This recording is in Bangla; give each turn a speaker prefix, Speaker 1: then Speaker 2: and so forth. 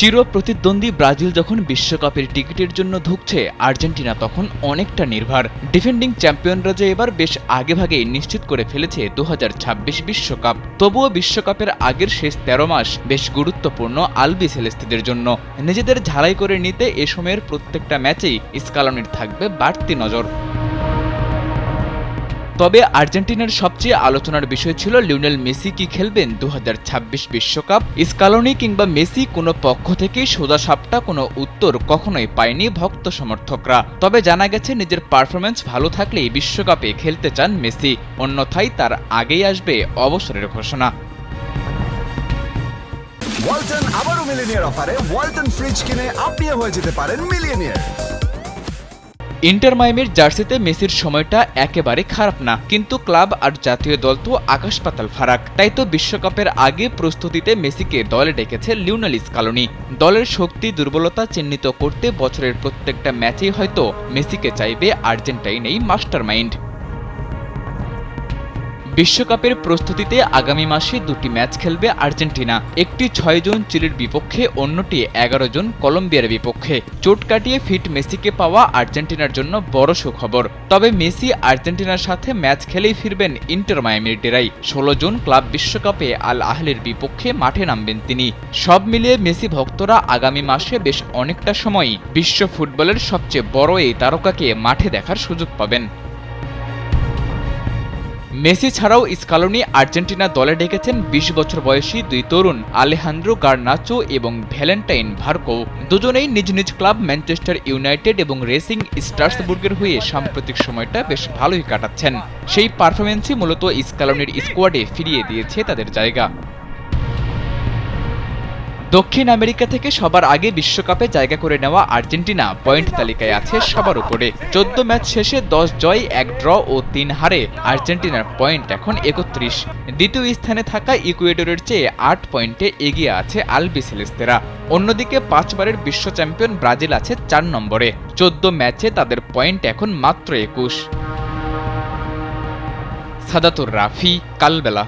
Speaker 1: চিরপ্রতিদ্বন্দ্বী ব্রাজিল যখন বিশ্বকাপের টিকিটের জন্য ধুঁকছে, আর্জেন্টিনা তখন অনেকটা নির্ভর। ডিফেন্ডিং চ্যাম্পিয়নরা যে এবার বেশ আগেভাগেই নিশ্চিত করে ফেলেছে 2026 বিশ্বকাপ। তবুও বিশ্বকাপের আগের শেষ 13 মাস বেশ গুরুত্বপূর্ণ আলবিসেলেস্তেদের জন্য। নিজেদের ঝালাই করে নিতে এ সময়ের প্রত্যেকটা ম্যাচেই স্কালোনির থাকবে বাড়তি নজর। তবে আর্জেন্টিনার সবচেয়ে আলোচনার বিষয় ছিল লিওনেল মেসি কি খেলবেন 2026 বিশ্বকাপ। স্কালোনি কিংবা মেসি কোনো পক্ষ থেকেই সোজাসাপটা কোনো উত্তর কখনোই পায়নি ভক্ত সমর্থকরা। তবে জানা গেছে নিজের পারফরম্যান্স ভালো থাকলেই বিশ্বকাপে খেলতে চান মেসি, অন্যথায় তার আগেই আসবে অবসরের ঘোষণা।
Speaker 2: ওয়ালটন আবারও মিলিয়নিয়ার অফারে ওয়ালটন ফ্রিজ কিনে আপনিও হয়ে যেতে পারেন মিলিয়নিয়ার।
Speaker 1: ইন্টার মায়ামির জার্সিতে মেসির সময়টা একেবারে খারাপ না, কিন্তু ক্লাব আর জাতীয় দল তো আকাশ পাতাল ফারাক। তাই তো বিশ্বকাপের আগে প্রস্তুতিতে মেসিকে দলে ডেকেছে লিওনেল স্কালোনি। দলের শক্তি দুর্বলতা চিহ্নিত করতে বছরের প্রত্যেকটা ম্যাচেই হয়তো মেসিকে চাইবে আর্জেন্টাইন এই মাস্টারমাইন্ড। বিশ্বকাপের প্রস্তুতিতে আগামী মাসে দুটি ম্যাচ খেলবে আর্জেন্টিনা, একটি 6 জুন চিলির বিপক্ষে, অন্যটি 11 জুন কলম্বিয়ার বিপক্ষে। চোট কাটিয়ে ফিট মেসিকে পাওয়া আর্জেন্টিনার জন্য বড় সুখবর। তবে মেসি আর্জেন্টিনার সাথে ম্যাচ খেলেই ফিরবেন ইন্টার মায়ামির ডেরায়। 16 জুন ক্লাব বিশ্বকাপে আল আহলির বিপক্ষে মাঠে নামবেন তিনি। সব মিলিয়ে মেসি ভক্তরা আগামী মাসে বেশ অনেকটা সময়ই বিশ্ব ফুটবলের সবচেয়ে বড় এই তারকাকে মাঠে দেখার সুযোগ পাবেন। মেসি ছাড়াও স্কালোনি আর্জেন্টিনা দলে ডেকেছেন 20 বছর বয়সী দুই তরুণ, আলেহান্দ্রো গার্নাচো এবং ভ্যালেন্টাইন ভার্কো। দুজনেই নিজ নিজ ক্লাব ম্যানচেস্টার ইউনাইটেড এবং রেসিং স্ট্রাসবুর্গের হয়ে সাম্প্রতিক সময়টা বেশ ভালোই কাটাচ্ছেন। সেই পারফরম্যান্সই মূলত স্কালোনির স্কোয়াডে ফিরিয়ে দিয়েছে তাদের জায়গা। দক্ষিণ আমেরিকা থেকে সবার আগে বিশ্বকাপে জায়গা করে নেওয়া আর্জেন্টিনা পয়েন্ট তালিকায় আছে সবার উপরে। 14 ম্যাচ শেষে 10 জয়, 1 ড্র ও 3 হারে আর্জেন্টিনার পয়েন্ট এখন 31। দ্বিতীয় স্থানে থাকা ইকুয়েডরের চেয়ে 8 পয়েন্টে এগিয়ে আছে আলবিসেলেস্তেরা। অন্যদিকে 5 বারের বিশ্ব চ্যাম্পিয়ন ব্রাজিল আছে 4 নম্বরে। 14 ম্যাচে তাদের পয়েন্ট এখন মাত্র 21। সাদাতুর রাফি, কালবেলা।